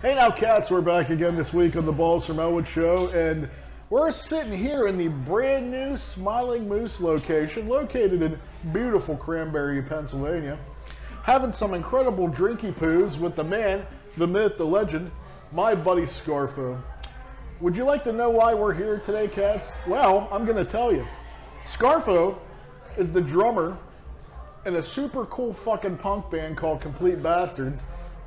Hey now, cats, we're back again this week on the Balls from Ellwood show, and we're sitting here in the brand new Smiling Moose location, located in beautiful Cranberry, Pennsylvania, having some incredible drinky poos with the man, the myth, the legend, my buddy Scarfo. Would you like to know why we're here today, cats? Well, I'm going to tell you. Scarfo is the drummer in a super cool fucking punk band called Cumplete Basturds.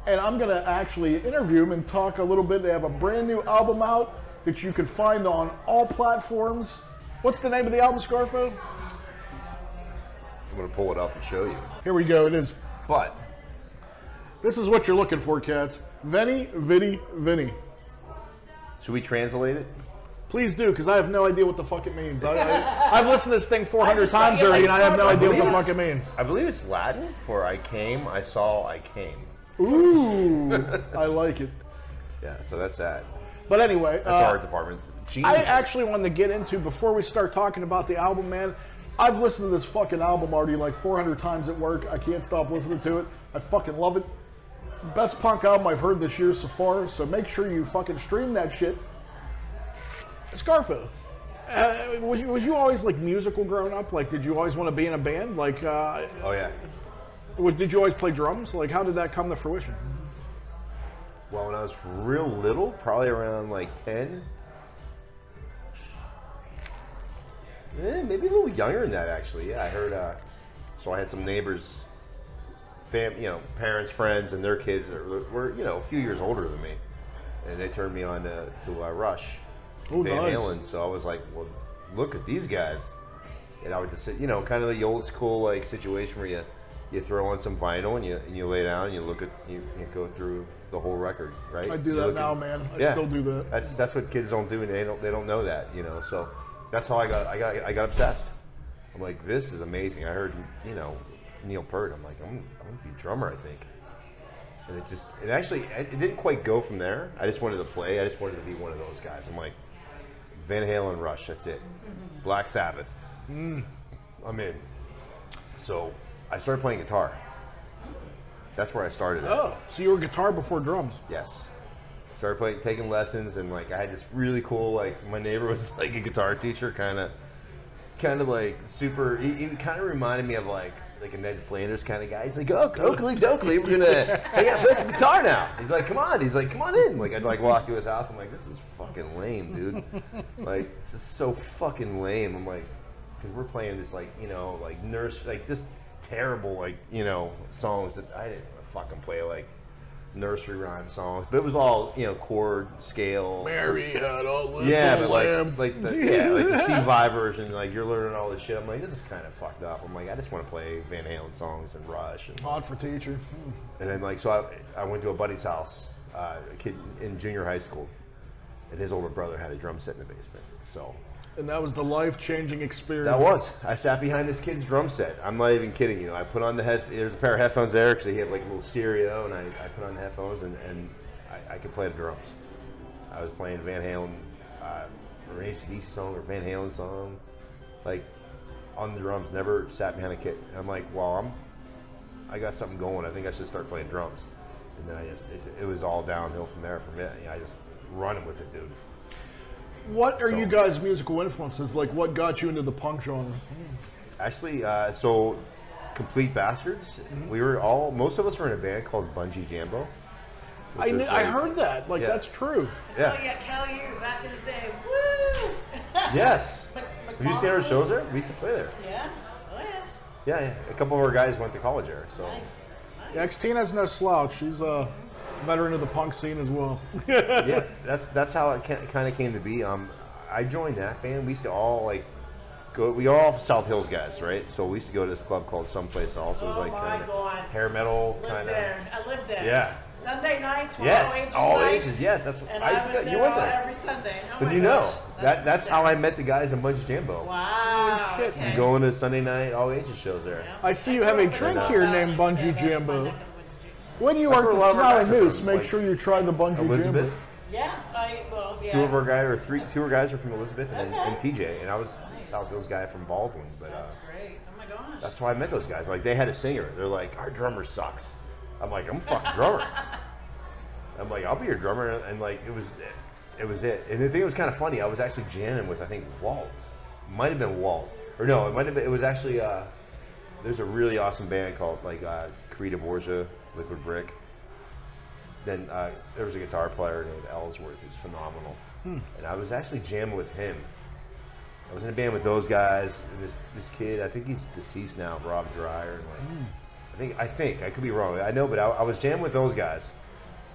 And I'm going to actually interview him and talk a little bit. They have a brand new album out that you can find on all platforms. What's the name of the album, Scarfo? I'm going to pull it up and show you. Here we go. It is. But This is what you're looking for, cats. Veni, Vidi, Vini. should we translate it? Please do, because I have no idea what the fuck it means. I've listened to this thing 400 times already, and I have no idea what the fuck it means. I believe it's Latin for I came, I saw, I came. Ooh, I like it. Yeah, so that's that. But anyway, That's our department. I actually wanted to get into, before we start talking about the album, man, I've listened to this fucking album already like 400 times at work. I can't stop listening to it. I fucking love it. Best punk album I've heard this year so far, so make sure you fucking stream that shit. Scarfo, was you always like musical growing up? Like, did you always want to be in a band? Like, Oh yeah. did you always play drums? Like, how did that come to fruition? Well, when I was real little, probably around like 10, maybe a little younger than that actually. Yeah, I heard. So I had some neighbors, parents, friends, and their kids that were a few years older than me, and they turned me on to Rush, Oh, Van nice. Halen. So I was like, well, look at these guys, and I would just sit, kind of the old school like situation where you throw on some vinyl and you lay down and you look at you go through the whole record, right? I do that now, man. I still do that. That's what kids don't do, and they don't know that, So that's how I got obsessed. I'm like, this is amazing. I heard Neil Peart. I'm like, I'm gonna be a drummer, I think. And it didn't quite go from there. I just wanted to play. I just wanted to be one of those guys. I'm like, Van Halen, Rush, that's it. Black Sabbath, I'm in. So I started playing guitar. That's where I started. Oh, so you were guitar before drums? Yes. Started taking lessons, and like I had this really cool, like my neighbor was like a guitar teacher, kind of like super. He kind of reminded me of like a Ned Flanders kind of guy. He's like, oh, Oakley Dokley, we're gonna play some guitar now. He's like, come on. He's like, come on in. Like I'd like walk to his house. I'm like, this is fucking lame, dude. Like this is so fucking lame. I'm like, because we're playing this like like nurse like this terrible like songs that I didn't fucking play, like nursery rhyme songs, but it was all chord scale. Mary had a little but lamb. like the Steve Vai version, like you're learning all this shit. I'm like, this is kind of fucked up. I'm like, I just want to play Van Halen songs and Rush and Odd for teacher. and then like so I went to a buddy's house, a kid in junior high school, and his older brother had a drum set in the basement. So. And that was the life-changing experience. That was. I sat behind this kid's drum set. I'm not even kidding you. I put on there's a pair of headphones there because he had like a little stereo, and I put on the headphones and I could play the drums. I was playing Van Halen, or an AC/DC song or Van Halen song, like on the drums. Never sat behind a kit. And I'm like, well, I got something going. I think I should start playing drums. And then it was all downhill from there. From it, I just running with it, dude. What are you guys' musical influences? Like, what got you into the punk genre? Actually, so Cumplete Basturds. Most of us were in a band called Bungee Jambo. I heard that. Like, that's true. Yeah. Oh yeah, Cal, you back in the day. Woo! Yes. Have you seen our shows there? We used to play there. Yeah. Oh yeah. Yeah. A couple of our guys went to college there. So. Nice. Yeah, X-Tina's no slouch. She's a veteran of the punk scene as well. Yeah, that's how it kind of came to be. I joined that band. We used to all we all South Hills guys, right? So we used to go to this club called Someplace Else. It was like kind of hair metal kind of. I lived there. Yeah. Sunday nights. Yes. All ages. Yes. That's what and I was used to go. there You went there every Sunday. Oh but my you gosh. know that's how I met the guys in Bungee Jambo. Wow. Holy shit. Okay. Going to Sunday night all ages shows there. Yeah. I see you have a drink here named Bungee Jambo. When you That's are where a at lot the of our Smiling guys are Moose, from, make like sure you try the Bungee Elizabeth. Jambo. Yeah. Yeah. Two of our guys are from Elizabeth and Okay. TJ, and I was Nice. South Hills guy from Baldwin. But That's great. Oh my gosh. that's how I met those guys. Like they had a singer. They're like, our drummer sucks. I'm like, I'm a fucking drummer. I'm like, I'll be your drummer, and like it was it. And the thing that was kind of funny, I was actually jamming with I think Walt, might have been Walt, or no, it might have been. It was actually there's a really awesome band called like Carita Borgia, Liquid Brick. Then there was a guitar player named Ellwood who's phenomenal, and I was actually jamming with him. I was in a band with those guys. And this kid, I think he's deceased now, Rob Dreyer. And like, I think I could be wrong. I know, but I was jamming with those guys,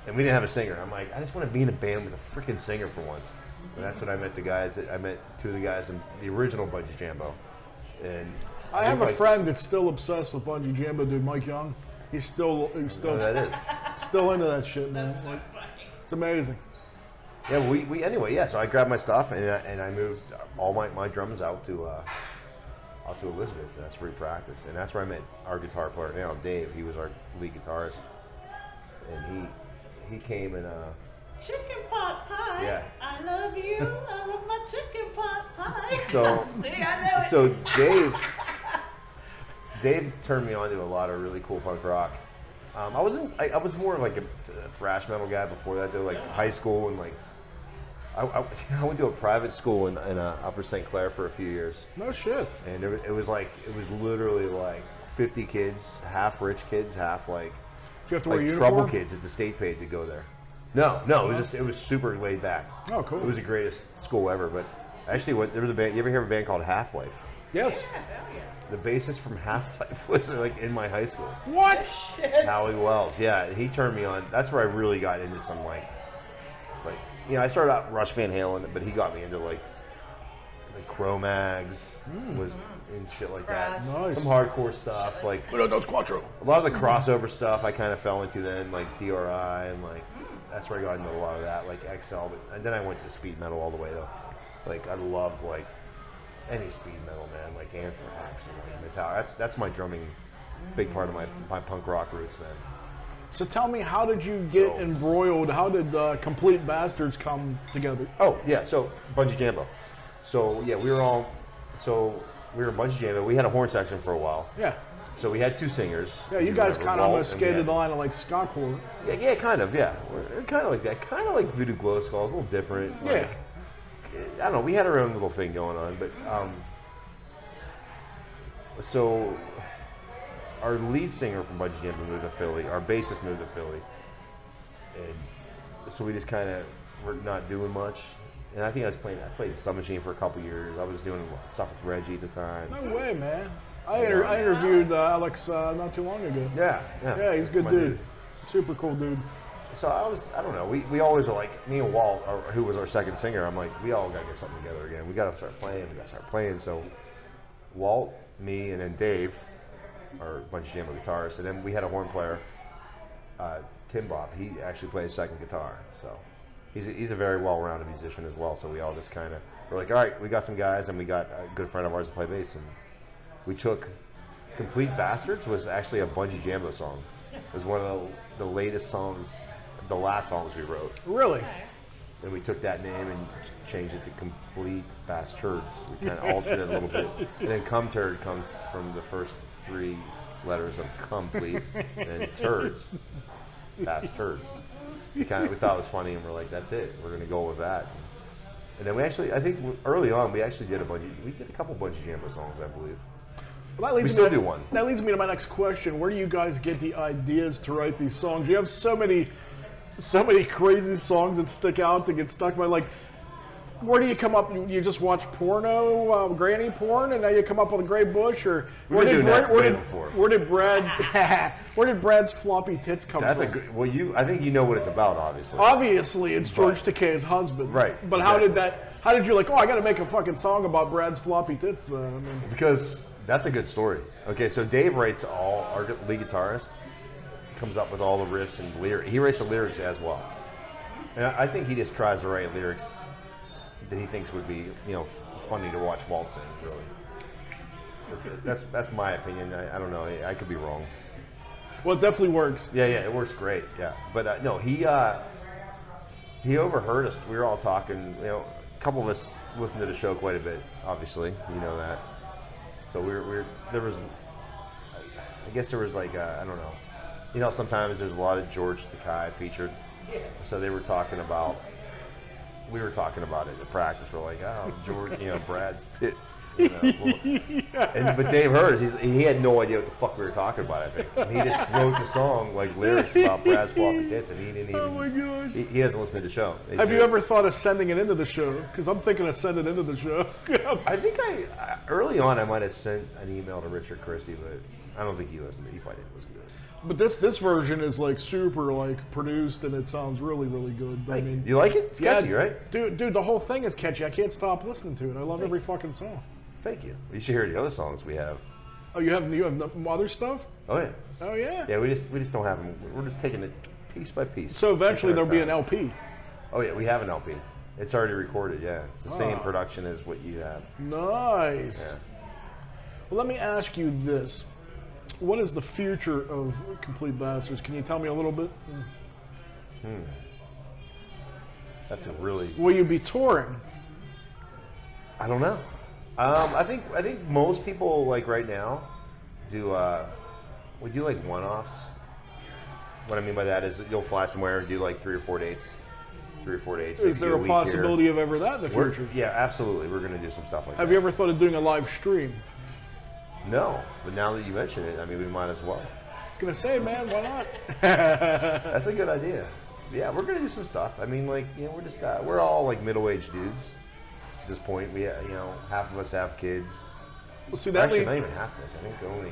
and we didn't have a singer. I'm like, I just want to be in a band with a freaking singer for once. And that's when I met the guys. I met two of the guys in the original Bungee Jambo. And I have a friend that's still obsessed with Bungee Jambo, dude. Mike Young. He's still that is still into that shit, man. That's so Like, funny. it's amazing. yeah. We anyway. Yeah. So I grabbed my stuff and I moved all my drums out to Elizabeth. That's where we practiced, and that's where I met our guitar player now, Dave. He was our lead guitarist, and he came and Chicken pot pie. Yeah. I love you. I love my chicken pot pie. So- See, I know it. so Dave turned me on to a lot of really cool punk rock. I was more like a thrash metal guy before that, though, like high school, and like I went to a private school in Upper St. Clair for a few years, No shit. and it was literally like 50 kids, half rich kids, half like Do you have to wear a uniform? trouble kids that the state paid to go there. No, it was super laid back. Oh, cool. It was the greatest school ever. But actually, there was a band. You ever hear of a band called Half Life? Yes. Yeah, hell yeah. The bassist from Half Life was like in my high school. What? Shit. Howie Wells, yeah, he turned me on. That's where I really got into some like you know, I started out Rush Van Halen, but he got me into like Cro-Mags was and shit like that. Nice. Some hardcore stuff, like Uno, dos, cuatro. a lot of the crossover stuff. I kind of fell into then, like DRI, and like that's where I got into a lot of that, like XL. But and then I went to speed metal all the way though. Like I loved like any speed metal, man, like Anthrax and like Metallica. That's my drumming, big part of my punk rock roots, man. So tell me, how did you get So- embroiled? How did Complete Bastards come together? Oh yeah, so Bungee Jambo. So yeah, we were in Bungee Jambo. We had a horn section for a while. Yeah. So we had two singers. Yeah, as you guys remember, kind of Walt almost and we skated had- the line of like Scarfo. Yeah, kind of, yeah. We're kind of like that. Kind of like Voodoo Glow Skulls, a little different. Yeah. Like, I don't know. We had our own little thing going on, but so our lead singer from Bungee Jambo moved to Philly. Our bassist moved to Philly, and so we just kind of were not doing much. And I think I played Sun Machine for a couple years. I was doing stuff with Reggie at the time. No way, man. I interviewed Alex not too long ago. Yeah. Yeah, he's a good My dude. Super cool dude. So I don't know, we always are like, me and Walt, who was our second singer, I'm like, we all got to get something together again. We got to start playing. So Walt, me, and then Dave, our Bungee Jambo guitarist, and then we had a horn player, Tim Bob. He actually plays second guitar. So he's a very well-rounded musician as well. So we all just kind of, we're like, all right, we got some guys, and we got a good friend of ours to play bass. And we took Complete Bastards was actually a Bungee Jambo song. It was one of the latest songs, the last songs we wrote. Really? Okay. And we took that name and changed it to Complete Basturds. We kind of altered it a little bit. And then Cumturd comes from the first three letters of complete, and then turds, Basturds. We thought it was funny, and we're like, that's it. We're going to go with that. And then I think early on, we actually did a couple Bungee Jambo songs, I believe. Well, that leads We me still to, do one. That leads me to my next question. Where do you guys get the ideas to write these songs? You have so many crazy songs that stick out to get stuck by. Like, where do you come up? You just watch porno, granny porn, and now you come up with a great bush, or We've been doing that way before. where did Brad's floppy tits come That's from? a good. Well, I think you know what it's about, obviously. Obviously, it's George Takei's husband. Right, But how exactly. how did you like, oh, I got to make a fucking song about Brad's floppy tits? I mean, Because that's a good story. Okay, so Dave writes our lead guitarist comes up with all the riffs and lyrics. He writes the lyrics as well. And I think he just tries to write lyrics that he thinks would be, funny to watch Walt sing, really. That's my opinion. I don't know. I could be wrong. well, it definitely works. Yeah, it works great. Yeah, but no, he overheard us. We were all talking. A couple of us listen to the show quite a bit. Obviously, you know that. So there was, I guess there was like I don't know. Sometimes there's a lot of George Takei featured So they were talking about. We were talking about it at practice. We're like, oh, George, Brad's tits. But Dave heard it. He had no idea what the fuck we were talking about. I think and he just wrote the song like lyrics about Brad's floppy tits, and he didn't even. Oh my gosh! He hasn't listened to the show. Have you ever thought of sending it into the show? Because I'm thinking of sending it into the show. I think early on I might have sent an email to Richard Christie, but I don't think he listened to it. He probably didn't listen to it. But this version is like super like produced, and it sounds really really good. I mean, you like it? It's catchy, right? Dude, the whole thing is catchy. I can't stop listening to it. I love every fucking song. Thank you. You should hear the other songs we have. Oh, you have other stuff? Oh yeah. Oh yeah. Yeah, we just don't have them. We're just taking it piece by piece. So eventually there'll be an LP. Oh yeah, we have an LP. It's already recorded. Yeah, it's the same production as what you have. Nice. Yeah. Well, let me ask you this. What is the future of Cumplete Basturds? Can you tell me a little bit? That's a really. Will you be touring? I don't know. I think most people like right now do. We do like one-offs. What I mean by that is you'll fly somewhere and do like 3 or 4 dates. Is there a possibility of ever that in the future? Yeah, absolutely. We're going to do some stuff like that. Have you ever thought of doing a live stream? No, but now that you mention it, I mean, we might as well. I was gonna say, man, why not? That's a good idea. Yeah, we're gonna do some stuff. I mean, like, we're just we're all like middle-aged dudes at this point. We, half of us have kids. Well, see, that actually, not even half of us. I think only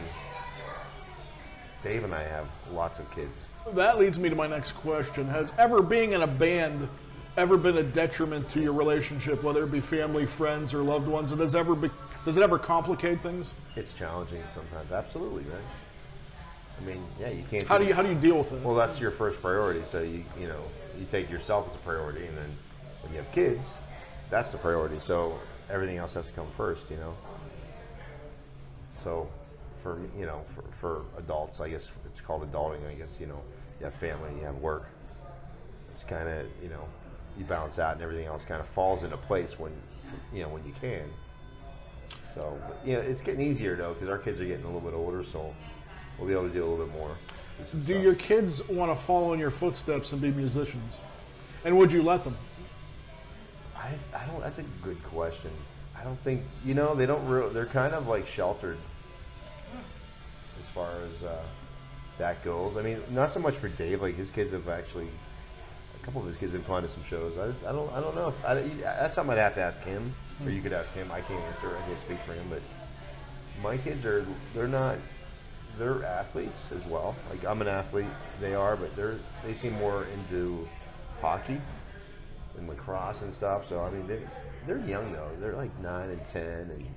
Dave and I have lots of kids. That leads me to my next question. Has ever being in a band ever been a detriment to your relationship, whether it be family, friends, or loved ones? And does it ever complicate things? It's challenging sometimes. Absolutely, man. I mean, yeah, you can't. How do you deal with it? Well, that's your first priority. So you take yourself as a priority, and then when you have kids, that's the priority. So everything else has to come first, So for adults, I guess it's called adulting. I guess you have family, you have work. It's kind of you balance out, and everything else kind of falls into place when you can. So, it's getting easier though because our kids are getting a little bit older, so we'll be able to do a little bit more. Do your kids want to follow in your footsteps and be musicians? And would you let them? I don't. That's a good question. I don't think they don't. They're kind of like sheltered as far as that goes. I mean, not so much for Dave. Like his kids have actually. A couple of his kids have gone to some shows. I don't know. That's something I'd have to ask him, or you could ask him. I can't answer. I can't speak for him. But my kids they're athletes as well. Like I'm an athlete, they are, but they seem more into hockey and lacrosse and stuff. So I mean they're young though. They're like 9 and 10. And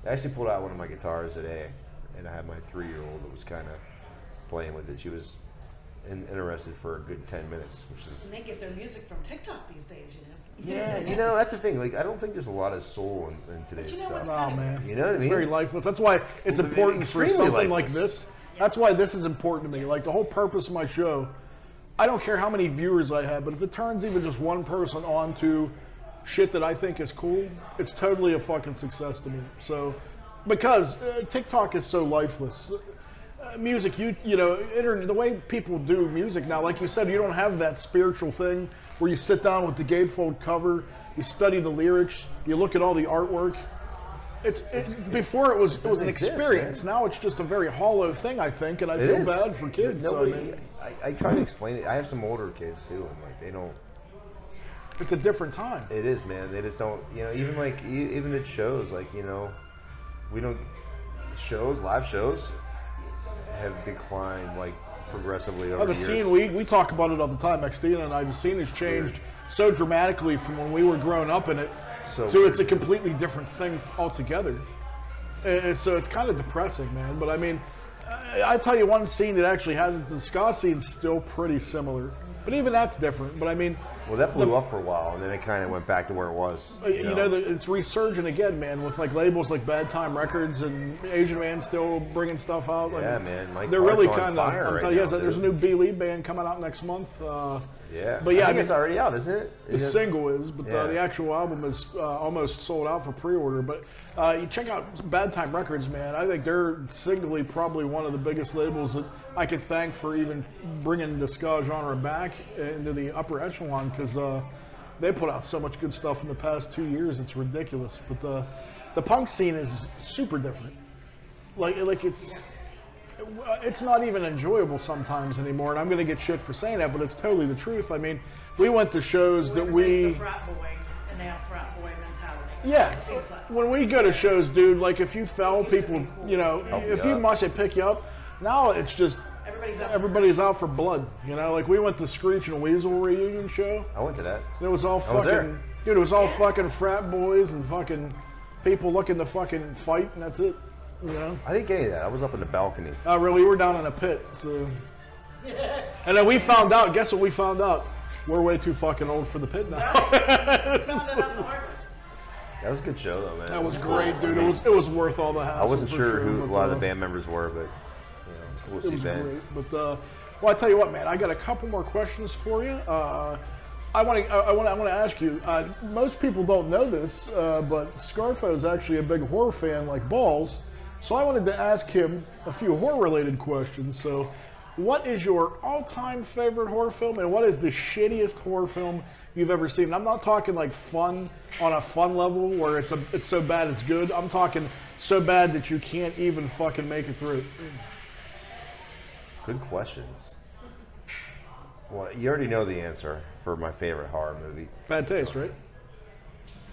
I actually pulled out one of my guitars today, and I had my 3-year-old that was kind of playing with it. She was interested for a good 10 minutes, which is. And they get their music from TikTok these days, Yeah, that's the thing. Like, I don't think there's a lot of soul in today's stuff. Oh man, you know what I mean? It's very lifeless. That's why it's important for something like this. That's why this is important to me. Like the whole purpose of my show, I don't care how many viewers I have, but if it turns even just one person on to shit that I think is cool, it's totally a fucking success to me. So, because TikTok is so lifeless. Music, internet, the way people do music now, like you said, you don't have that spiritual thing where you sit down with the gatefold cover, you study the lyrics, you look at all the artwork. Before it was an experience. Man. Now it's just a very hollow thing, I think, and I feel bad for kids. Nobody, I try to explain it. I have some older kids too, and like they don't. It's a different time. It is, man. They just don't. Even at shows, like we don't live shows. Have declined like progressively over the years. Scene we talk about it all the time, Xtina and I. The scene has changed so dramatically from when we were growing up in it to it's a completely different thing altogether. So it's kind of depressing, man. But I mean, I tell you one scene that actually has the ska scene's still pretty similar, but even that's different. But I mean, Well, that blew up for a while, and then it kind of went back to where it was. You know, it's resurgent again, man, with like labels like Bad Time Records and Asian Man still bringing stuff out. Like, yeah, man. Mike they're really Clark's on kind of. fire I'm right telling you, now, there's a new B-Lee band coming out next month. Yeah, but yeah, I think it's already out, isn't it? The single is, but Yeah. the actual album is almost sold out for pre-order. But you check out Bad Time Records, man. I think they're singly probably one of the biggest labels that I could thank for even bringing the ska genre back into the upper echelon, because they put out so much good stuff in the past 2 years. It's ridiculous. But the punk scene is super different. Like it's not even enjoyable sometimes anymore, and I'm going to get shit for saying that, but it's totally the truth. I mean, we went to shows that Everybody's a frat boy, and they have frat boy mentality. Yeah, It seems like. when we go to shows, dude, like if you fell, people, you know, if you mush, they pick you up. Now it's just everybody's out for blood, you know. Like we went to Screech and Weasel reunion show. I went to that. And it was all was fucking, there. dude. It was all fucking frat boys and fucking people looking to fucking fight, and that's it. You know. I didn't get any of that. I was up in the balcony. Really, we were down in a pit. So, and then we found out. Guess what we found out? We're way too fucking old for the pit now. That was a good show, though, man. That was great, dude. It was worth all the hassle. I wasn't for sure who a but, lot of the band members were, but it's cool to It see was Ben. great. But well, I tell you what, man. I got a couple more questions for you. I want to ask you. Most people don't know this, but Scarfo is actually a big horror fan, like balls. So I wanted to ask him a few horror-related questions. So, what is your all-time favorite horror film, and what is the shittiest horror film you've ever seen? And I'm not talking like fun on a fun level where it's so bad it's good. I'm talking so bad that you can't even fucking make it through. Good questions. Well, you already know the answer for my favorite horror movie. Bad Taste, right?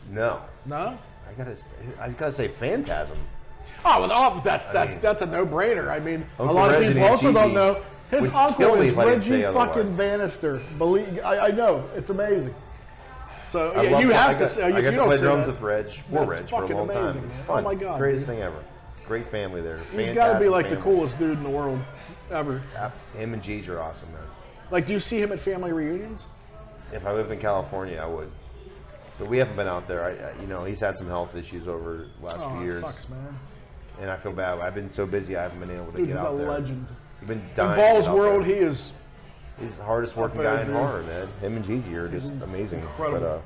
No, No. I gotta say Phantasm. Oh, well, that's a no-brainer. I mean, Uncle a lot Reggie of people also and don't Gigi know his would uncle kill me is if I didn't Reggie say fucking otherwise. Bannister. Believe I know it's amazing. So I yeah, love you it. have I to got, say I you got to don't play say drums that. with Reg, That's Reg for a fucking long time. amazing, It's man. fun. Oh my God, Greatest dude. thing ever. Great family there. He's got to be like the Fantastic coolest dude in the world ever. family. Him and Gigi are awesome, man. Like, do you see him at family reunions? If I lived in California, I would. But we haven't been out there. He's had some health issues over the last Oh, few it years, sucks, man. and I feel bad. I've been so busy, I haven't been able to Dude, get he's a out there. legend. We've been In dying. Ball's to get out world, there. he is. He's the hardest working Up there, guy in dude. horror, man. Him and Gigi are just amazing. incredible. But,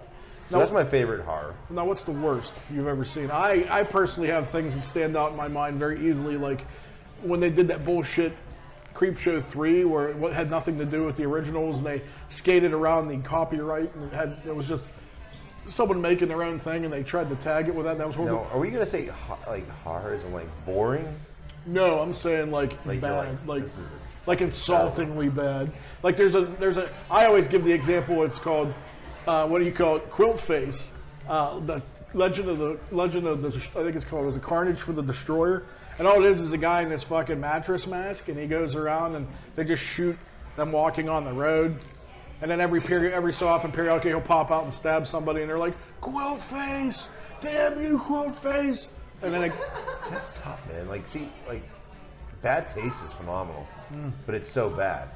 so Now- that's my favorite horror. Now, what's the worst you've ever seen? I personally have things that stand out in my mind very easily, like when they did that bullshit Creepshow 3, where it had nothing to do with the originals, and they skated around the copyright, and it was just someone making their own thing, and they tried to tag it with that. That was horrible. No, are we gonna say like horror isn't like boring? No, I'm saying like Like, you're bad, like, like this is just like insultingly bad. Like there's a. I always give the example. It's called what do you call it? Quilt Face. The legend of the I think it's called. Is it Carnage for the Destroyer? And all it is a guy in this fucking mattress mask, and he goes around and they just shoot them walking on the road. And then every so often, periodically, he'll pop out and stab somebody, and they're like, "Quilt Face, damn you, Quilt Face!" And then that's tough, man. Like, see, like, Bad Taste is phenomenal, but it's so bad.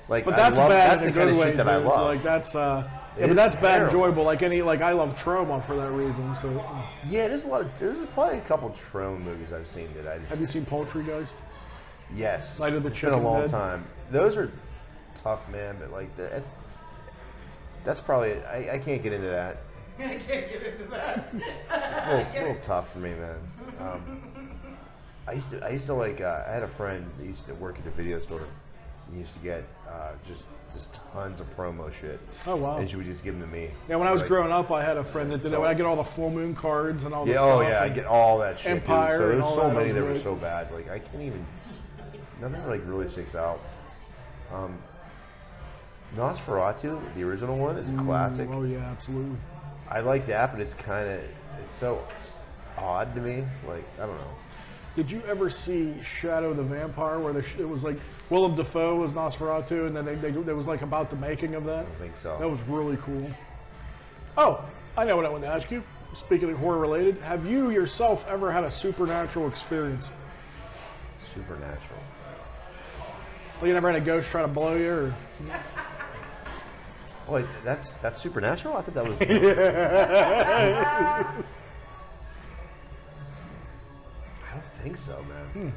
Like, but that's bad that's in the a good kind of way, shit that I dude. love. Like that's It but is that's bad terrible. enjoyable. Like I love Trauma for that reason. So Yeah, there's probably a couple Trone movies I've seen that I just. have you seen Poltergeist? Yes. Night of the It's been a Chicken long Dead? time. Those are tough, man. But like that's probably I can't get into that. I can't get into that. It's a little tough for me, man. I used to like. I had a friend that used to work at the video store. He used to get just tons of promo shit. Oh wow. And she would just give them to me. Yeah, when I was Like, growing up, I had a friend that did it. I get all the full moon cards and all the Yeah, stuff. oh yeah, I and- get all that shit. Empire dude. So and there's all so that, many that that was were great. so bad. Like I can't even. Nothing like really sticks out. Nosferatu, the original one, is classic. Oh yeah, absolutely. I like that, but it's so odd to me. Like I don't know. Did you ever see Shadow the Vampire, where it was like Willem Dafoe was Nosferatu, and then they was like about the making of that? I don't think so. That was really cool. Oh, I know what I wanted to ask you. Speaking of horror related, have you yourself ever had a supernatural experience? Supernatural. Well, you never had a ghost try to blow you, or Oh, that's supernatural? I thought that was... I don't think so, man.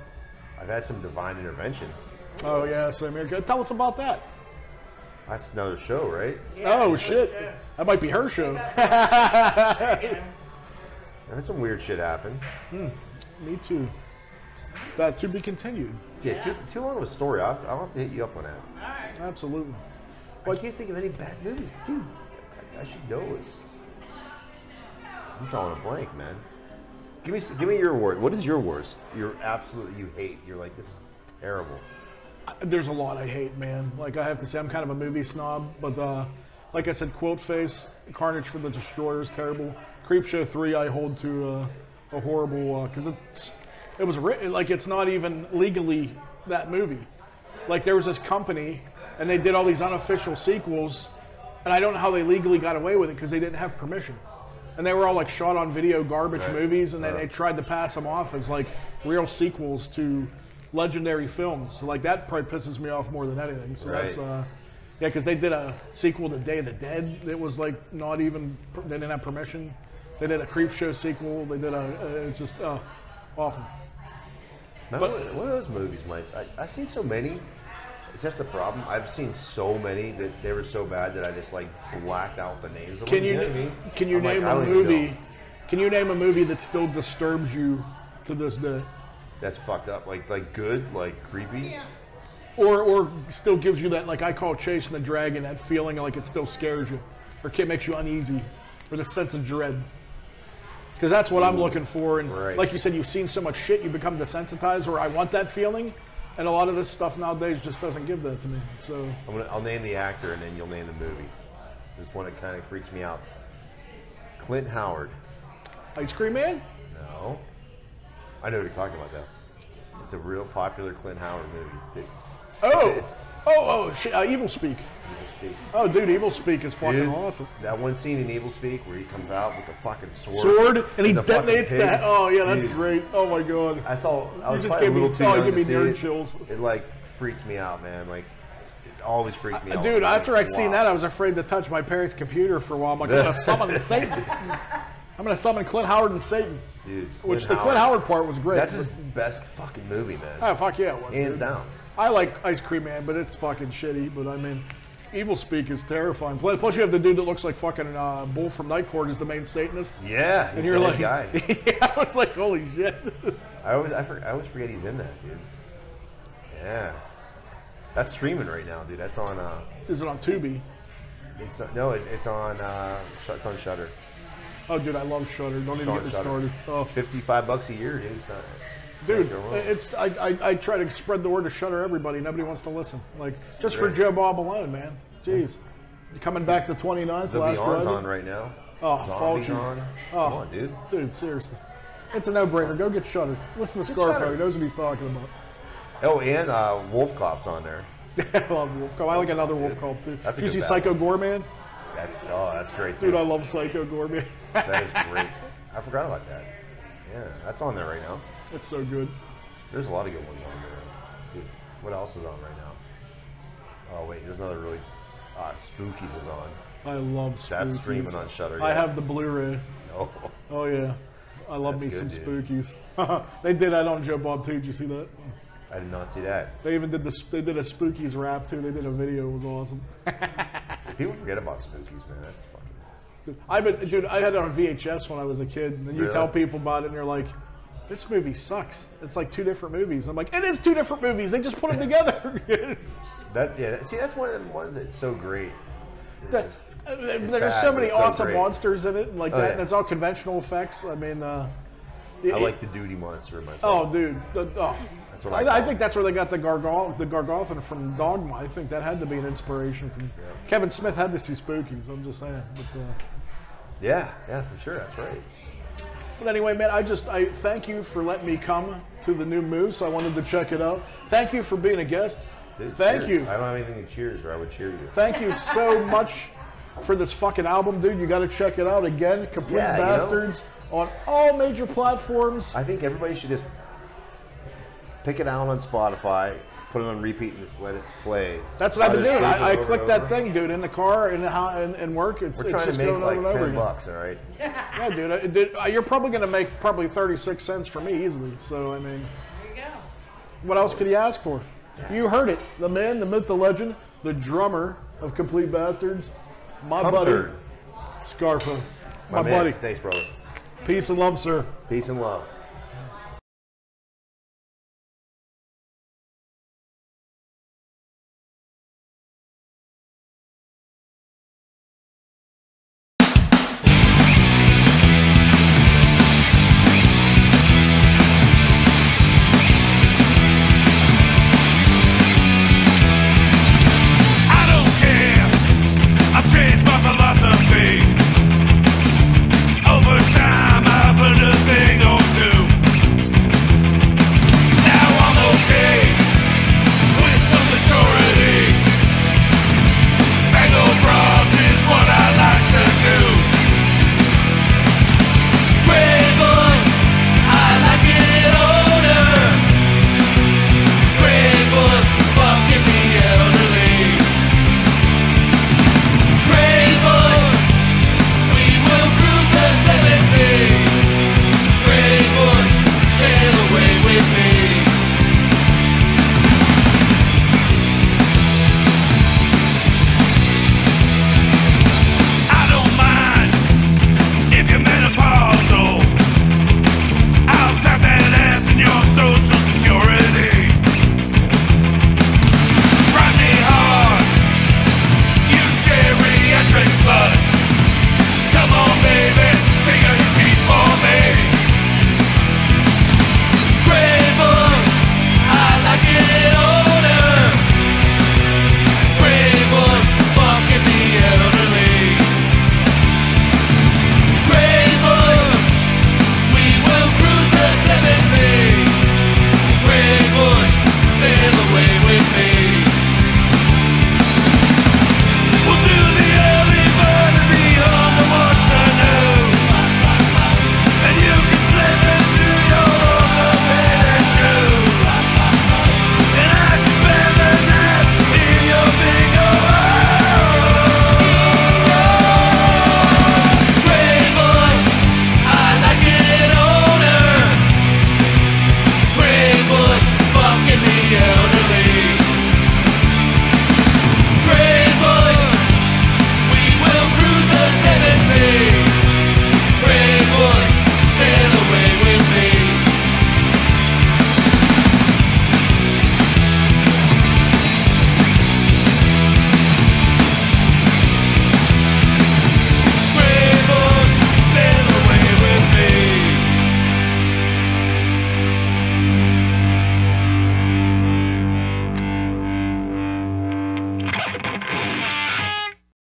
I've had some divine intervention. Oh, yeah, same here. Tell us about that. That's another show, right? Oh, shit. That might be her show. I had some weird shit happen. Me too. That to be continued. Yeah, too long of a story. I'll have to hit you up on that. Alright. Absolutely. I can't think of any bad movies. Dude, I should know this. I'm drawing a blank, man. Give me your word. What is your worst? You hate. You're like, this is terrible. There's a lot I hate, man. Like, I have to say, I'm kind of a movie snob, but like I said, Quilt Face, Carnage for the Destroyer is terrible. Creepshow 3 I hold to a horrible, because it was written, like, it's not even legally that movie. Like, there was this company, and they did all these unofficial sequels, and I don't know how they legally got away with it, because they didn't have permission. And they were all, like, shot on video garbage movies, and then they tried to pass them off as, like, real sequels to legendary films. So, like, that probably pisses me off more than anything. So that's, yeah, because they did a sequel to Day of the Dead. It was, like, not even, they didn't have permission. They did a Creepshow sequel. They did it's just awful. What are those movies, Mike? I've seen so many. It's just the problem. I've seen so many that they were so bad that I just like blacked out the names of them. You know what I mean? Can you name a movie? Can you name a movie that still disturbs you to this day? That's fucked up. Like good, like creepy. Yeah. Or still gives you that, like I call Chasing the Dragon, that feeling like it still scares you, or it makes you uneasy, or the sense of dread. Because that's what I'm looking for. And like you said, you've seen so much shit, you become desensitized. Where I want that feeling. And a lot of this stuff nowadays just doesn't give that to me. So I'll name the actor and then you'll name the movie. This one that kind of freaks me out. Clint Howard. Ice Cream Man? No. I know what you're talking about, though. It's a real popular Clint Howard movie. Shit, Evil Speak. Evil Speak. Oh, dude, Evil Speak is fucking awesome. That one scene in Evil Speak where he comes out with the fucking sword and he detonates that. Oh yeah, that's Dude. great. Oh my god. I was just probably a gave me, little too young give me to see nerd it. chills. It like freaks me out, man. Like it always freaks me out. Dude, after I seen that, I was afraid to touch my parents' computer for a while. I'm like, I'm gonna summon Satan. I'm gonna summon Clint Howard and Satan. Dude, Which the Clint Howard part was great. That's his best fucking movie, man. Oh fuck yeah, it was. Hands down. I like Ice Cream Man, but it's fucking shitty. But I mean, Evil Speak is terrifying. Plus, you have the dude that looks like fucking Bull from Night Court is the main Satanist. Yeah, he's and you're the like, guy. Yeah, I was like, holy shit. I always forget he's in that, dude. Yeah, that's streaming right now, dude. That's on. Is it on Tubi? It's on Shudder. Oh, dude, I love Shudder. Don't even get me started. Oh. $55 a year, dude. Dude, I try to spread the word to Shudder everybody. Nobody wants to listen. Like, just for Joe Bob alone, man. Jeez. Coming back to 29th, The last Beyond's Friday. on right now. Oh, Zombie's Fulci. on. Oh, Come on, dude. Dude, seriously. It's a no-brainer. Go get Shudder. Listen to Scarfo. He knows what he's talking about. Oh, and Wolf Cop's on there. I love Wolf Cop. I like another Wolf Cop, too. That's a Did you good see Psycho Gorman? That's great, too. Dude, I love Psycho Gorman. That is great. I forgot about that. Yeah, that's on there right now. It's so good. There's a lot of good ones on there. Dude, what else is on right now? Oh, wait, there's another really... Spookies is on. I love Spookies. That's streaming on Shudder. I have the Blu-ray. Oh, yeah. I love me some Spookies. They did that on Joe Bob, too. Did you see that? I did not see that. They even did they did a Spookies rap, too. They did a video. It was awesome. People forget about Spookies, man. That's fucking... Dude, I had it on VHS when I was a kid, and then you Really? tell people about it, and you're like, this movie sucks. It's like two different movies. I'm like, it is two different movies. They just put them together. See, that's one of the ones that's so great. There's so many awesome monsters in it, like that, yeah. and it's all conventional effects. I mean, I like the Duty Monster myself. Oh, dude. I think that's where they got the Gargothan from Dogma. I think that had to be an inspiration from Kevin Smith had to see Spookies. I'm just saying. But, yeah, for sure. That's right. But anyway, man, I thank you for letting me come to the new Moose. I wanted to check it out. Thank you for being a guest. Dude, thank you. I don't have anything to cheers, or I would cheer you. Thank you so much for this fucking album, dude. You got to check it out again. Complete Bastards on all major platforms. I think everybody should just pick it out on Spotify, put it on repeat and just let it play. That's what I've been doing. I Over click and that over. thing, dude, in the car and work. It's We're it's trying just to make going like over and over again. $10, all right? Yeah, dude. You're probably going to make probably 36 cents for me easily. So I mean, There you go. what else could you ask for? You heard it. The man, the myth, the legend, the drummer of Cumplete Basturds, my buddy, Comfort. Scarfo. My Man, buddy. Thanks, brother. Peace and love, sir. Peace and love.